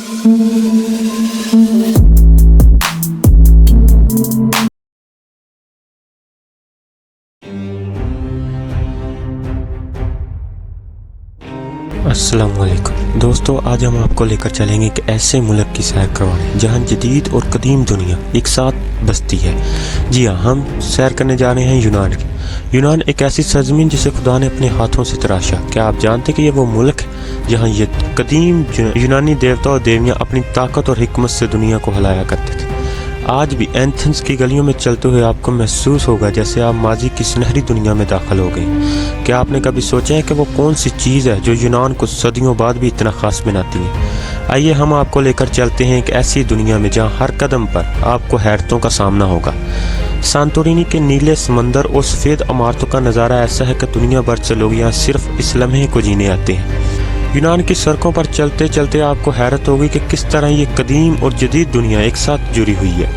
अस्सलाम वालेकुम दोस्तों, आज हम आपको लेकर चलेंगे एक ऐसे मुल्क की सैर करवाने जहां जदीद और कदीम दुनिया एक साथ बसती है। जी हाँ, हम सैर करने जा रहे हैं यूनान की। यूनान एक ऐसी सरजमीन जिसे खुदा ने अपने हाथों से तराशा। क्या आप जानते कि ये वो मुल्क है जहाँ ये कदीम यूनानी देवता और देवियाँ अपनी ताकत और हिकमत से दुनिया को हिलाया करते थे। आज भी एथेंस की गलियों में चलते हुए आपको महसूस होगा जैसे आप माजी की सुनहरी दुनिया में दाखिल हो गए। क्या आपने कभी सोचा है कि वो कौन सी चीज़ है जो यूनान को सदियों बाद भी इतना ख़ास बनाती है? आइए हम आपको लेकर चलते हैं एक ऐसी दुनिया में जहां हर कदम पर आपको हैरतों का सामना होगा। सांतोरिनी के नीले समंदर और सफ़ेद इमारतों का नज़ारा ऐसा है कि दुनिया भर से लोग यहाँ सिर्फ इस लम्हे को जीने आते हैं। यूनान की सड़कों पर चलते चलते आपको हैरत होगी कि किस तरह ये कदीम और जदीद दुनिया एक साथ जुड़ी हुई है।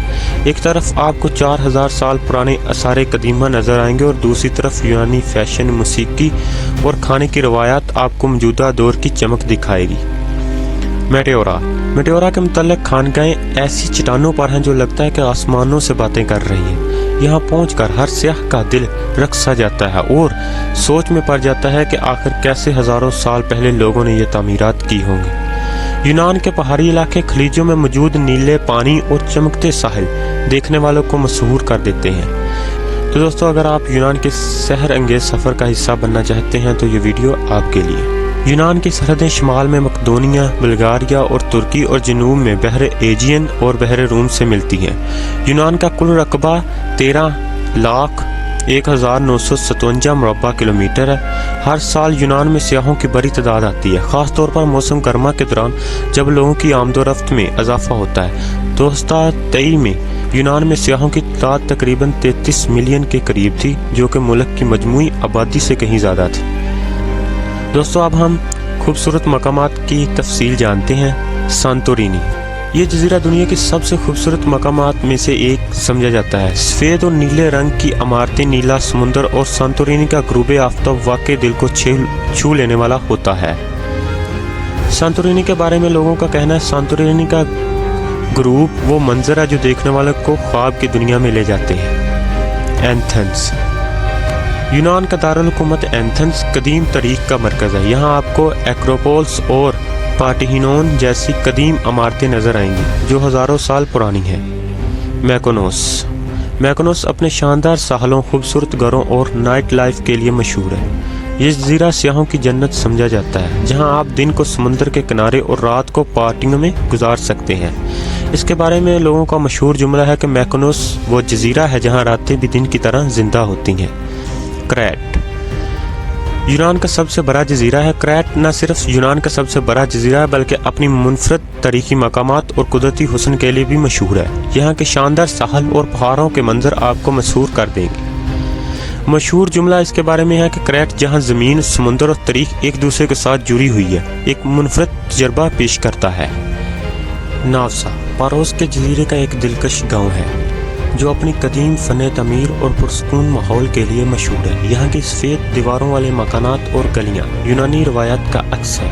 एक तरफ आपको 4000 साल पुराने आसार कदीमा नज़र आएंगे और दूसरी तरफ यूनानी फैशन, मौसीकी और खाने की रवायात आपको मौजूदा दौर की चमक दिखाएगी। मेटेओरा के मुतल्लिक़ खानगाहें ऐसी चट्टानों पर हैं जो लगता है कि आसमानों से बातें कर रही हैं। यहाँ पहुंचकर हर सियाह का दिल रक़्स सा जाता है और सोच में पड़ जाता है कि आखिर कैसे हज़ारों साल पहले लोगों ने ये तामीरात की होंगी। यूनान के पहाड़ी इलाके खलीजों में मौजूद नीले पानी और चमकते साहिल देखने वालों को मशहूर कर देते हैं। तो दोस्तों, अगर आप यूनान के सहर अंगेज सफ़र का हिस्सा बनना चाहते हैं तो ये वीडियो आपके लिए। यूनान की सरहदें शुमाल में मकदोनिया, बुल्गारिया और तुर्की और जनूब में बहर एजियन और बहर रूम से मिलती हैं। यूनान का कुल रकबा 13,01,957 मुरब्बा किलोमीटर है। हर साल यूनान में सियाहों की बड़ी तादाद आती है, ख़ास तौर पर मौसम गर्मा के दौरान जब लोगों की आमदोरफ्त में इजाफा होता है। 2023 में यूनान में सियाहों की तादाद तकरीबन 33 मिलियन के करीब थी, जो कि मुल्क की मजमूई आबादी से कहीं ज़्यादा थी। दोस्तों, अब हम खूबसूरत मकामात की तफसील जानते हैं। सांतोरिनी ये जजीरा दुनिया की सबसे खूबसूरत मकामात में से एक समझा जाता है। सफ़ेद और नीले रंग की इमारतें, नीला समुंदर और सांतोरिनी का गुरूब आफ्ताब वाकई दिल को छू लेने वाला होता है। सांतोरिनी के बारे में लोगों का कहना है सांतोरिनी का गुरूब वो मंजर है जो देखने वाले को ख्वाब की दुनिया में ले जाते हैं। एथेंस यूनान का दारुल हुकूमत एथेंस कदीम तारीख का मरकज़ है। यहाँ आपको एक्रोपोल्स और पार्थिनोन जैसी कदीम इमारतें नज़र आएंगी जो हज़ारों साल पुरानी हैं। मैकोनोस अपने शानदार साहलों, खूबसूरत घरों और नाइट लाइफ के लिए मशहूर है। ये जजीरा सियाहों की जन्नत समझा जाता है, जहाँ आप दिन को समुंदर के किनारे और रात को पार्टियों में गुजार सकते हैं। इसके बारे में लोगों का मशहूर जुमला है कि मैकोनोस वो जजीरा है जहाँ रातें भी दिन की तरह जिंदा होती हैं। क्रेट यूनान का सबसे बड़ा जजीरा है। क्रेट न सिर्फ यूनान का सबसे बड़ा जजीरा है बल्कि अपनी मुनफरद तारीखी मकामात और कुदरती हुस्न के लिए भी मशहूर है। यहाँ के शानदार साहल और पहाड़ों के मंजर आपको मशहूर कर देंगे। मशहूर जुमला इसके बारे में है कि क्रेट जहाँ ज़मीन, समुंदर और तारीख एक दूसरे के साथ जुड़ी हुई है, एक मुनफरद तजर्बा पेश करता है। नावसा पारोस के जजीरे का एक दिलकश गाँव है जो अपनी कदीम फ़न तमीर और पुरसकून माहौल के लिए मशहूर है। यहाँ की सफ़ेद दीवारों वाले मकानात और गलियाँ यूनानी रवायात का अक्स है।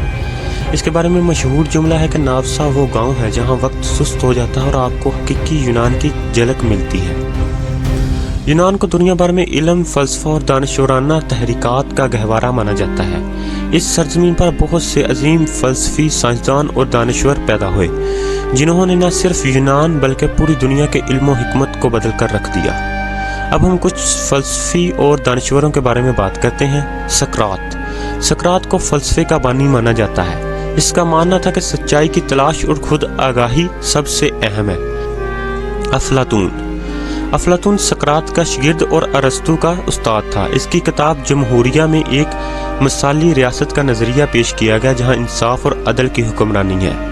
इसके बारे में मशहूर जुमला है कि नावसा वो गांव है जहाँ वक्त सुस्त हो जाता है और आपको हकीकी यूनान की झलक मिलती है। यूनान को दुनिया भर में इल्म, फ़लसफ़ा और दानिशवराना तहरीकात का गहवारा माना जाता है। इस सरजमीन पर बहुत से अजीम फ़लसफ़ी, साइंसदान और दानिशवर पैदा हुए जिन्होंने न सिर्फ यूनान बल्कि पूरी दुनिया के इल्म और हिकमत को बदल कर रख दिया। अब हम कुछ फ़लसफ़ी और दानिशवरों के बारे में बात करते हैं। सकरात को फ़लसफ़े का बानी माना जाता है। इसका मानना था कि सच्चाई की तलाश और खुद आगाही सबसे अहम है। अफलातून सकरात का शागिर्द और अरस्तू का उस्ताद था। इसकी किताब जमहूरिया में एक मिसाली रियासत का नज़रिया पेश किया गया जहाँ इंसाफ और अदल की हुक्मरानी है।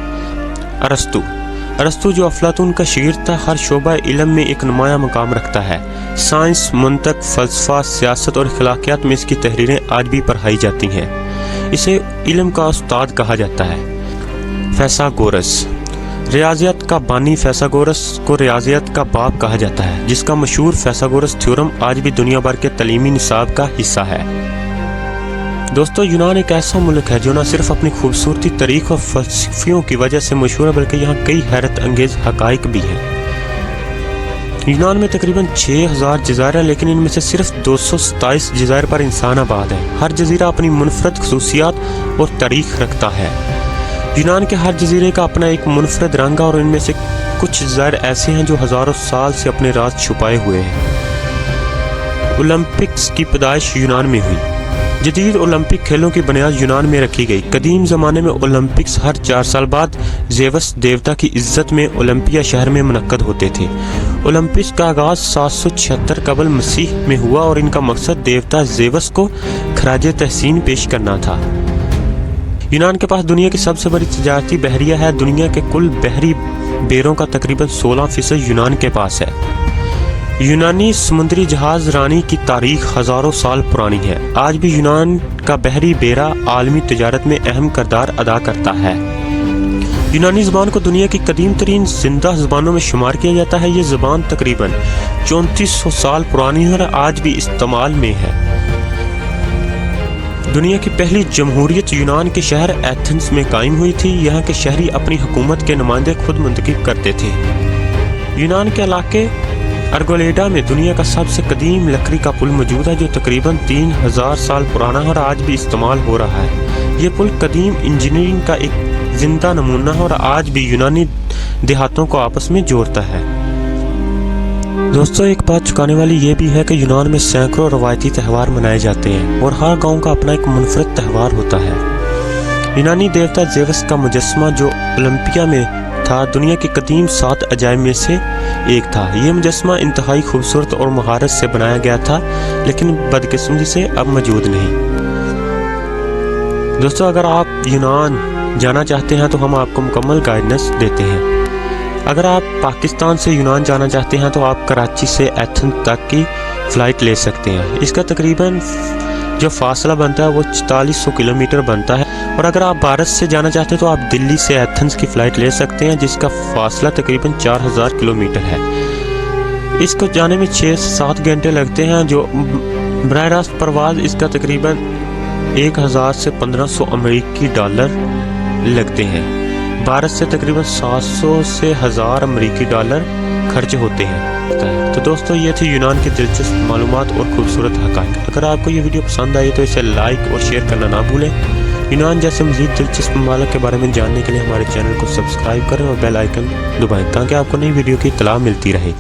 अरस्तू जो अफलातून का शागिर्द था, हर शोबा इल्म में एक नुमाया मकाम रखता है। साइंस, मंतक, फ़लसफ़ा, सियासत और अखलाकियात में इसकी तहरीरें आज भी पढ़ाई जाती हैं। इसे इल्म का उस्ताद कहा जाता है। फैसागोरस रियाजियत का बानी फैसागोरस को रियाजियत का बाप कहा जाता है, जिसका मशहूर फैसागोरस थ्योरम आज भी दुनिया भर के तलीमी निसाब का हिस्सा है। दोस्तों यूनान एक ऐसा मुल्क है जो न सिर्फ अपनी खूबसूरती, तारीख और फलसफियों की वजह से मशहूर है, बल्कि यहाँ कई हैरत अंगेज हकाइक भी हैं। यूनान में तकरीबन 6000 जज़ायर, लेकिन इनमें से सिर्फ 227 जज़ायर पर इंसान आबाद है। हर जजीरा अपनी मुनफरद खसूसियात और तारीख रखता है। यूनान के हर जजीरे का अपना एक मुनफरद रंग है और इनमें से कुछ जज़ायर ऐसे हैं जो हज़ारों साल से अपने राज छुपाए हुए हैं। ओलंपिक्स की पैदाइश यूनान में हुई। जदीद ओलंपिक खेलों की बुनियाद यूनान में रखी गई। कदीम ज़माने में ओलंपिक्स हर 4 साल बाद ज़ेवस देवता की इज्जत में ओलंपिया शहर में मुनक्कद होते थे। ओलंपिक्स का आगाज़ 776 कबल मसीह में हुआ और इनका मकसद देवता ज़ेवस को खराज तहसीन पेश करना था। यूनान के पास दुनिया की सबसे बड़ी तजारती बहरिया है। दुनिया के कुल बहरी बेरों का तकरीबन 16% यूनान के पास है। यूनानी समुद्री जहाज रानी की तारीख हज़ारों साल पुरानी है। आज भी यूनान का बहरी बेरा आलमी तजारत में अहम किरदार अदा करता है। यूनानी ज़बान को दुनिया की कदीम तरीन जिंदा ज़बानों में शुमार किया जाता है। ये ज़बान तकरीबन 3400 साल पुरानी है और आज भी इस्तेमाल में है। दुनिया की पहली जमहूरियत यूनान के शहर एथेंस में कायम हुई थी। यहाँ के शहरी अपनी हुकूमत के नुमाइंदे खुद मुंतखब करते थे। यूनान के इलाके अर्गोलेडा में दुनिया का सबसे कदीम लकड़ी का पुल मौजूद है, जो तकरीबन 3000 साल पुराना है और आज भी इस्तेमाल हो रहा है। ये पुल कदीम इंजीनियरिंग का एक जिंदा नमूना है और आज भी यूनानी देहातों को आपस में जोड़ता है। दोस्तों एक बात चुकाने वाली ये भी है कि यूनान में सैकड़ों रवायती त्यौहार मनाए जाते हैं और हर गांव का अपना एक मुनफरद त्यौहार होता है। यूनानी देवता ज़ेवस का मुजस्समा जो ओलंपिया में था, दुनिया के कदीम 7 अजायब में से एक था। ये मुजस्समा इंतहाई खूबसूरत और महारत से बनाया गया था, लेकिन बदकिस्मती से अब मौजूद नहीं। दोस्तों अगर आप यूनान जाना चाहते हैं तो हम आपको मुकम्मल गाइडेंस देते हैं। अगर आप पाकिस्तान से यूनान जाना चाहते हैं तो आप कराची से एथेंस तक की फ़्लाइट ले सकते हैं। इसका तकरीबन जो फासला बनता है वो 4400 किलोमीटर बनता है। और अगर आप भारत से जाना चाहते हैं तो आप दिल्ली से एथेंस की फ़्लाइट ले सकते हैं, जिसका फासला तकरीबन 4000 किलोमीटर है। इसको जाने में 6 से 7 घंटे लगते हैं। जो बराह रास्त परवाज़ इसका तकरीबन 1000 से 1500 अमेरिकी डॉलर लगते हैं। भारत से तकरीबन 700 से 1000 अमेरिकी डॉलर खर्च होते हैं। तो दोस्तों ये थी यूनान की दिलचस्प मालूमात और खूबसूरत हक़ाइक़। अगर आपको ये वीडियो पसंद आई तो इसे लाइक और शेयर करना ना भूलें। यूनान जैसे मज़ीद दिलचस्प ममालिक के बारे में जानने के लिए हमारे चैनल को सब्सक्राइब करें और बेल आइकन दबाएं ताकि आपको नई वीडियो की इत्तला मिलती रहे।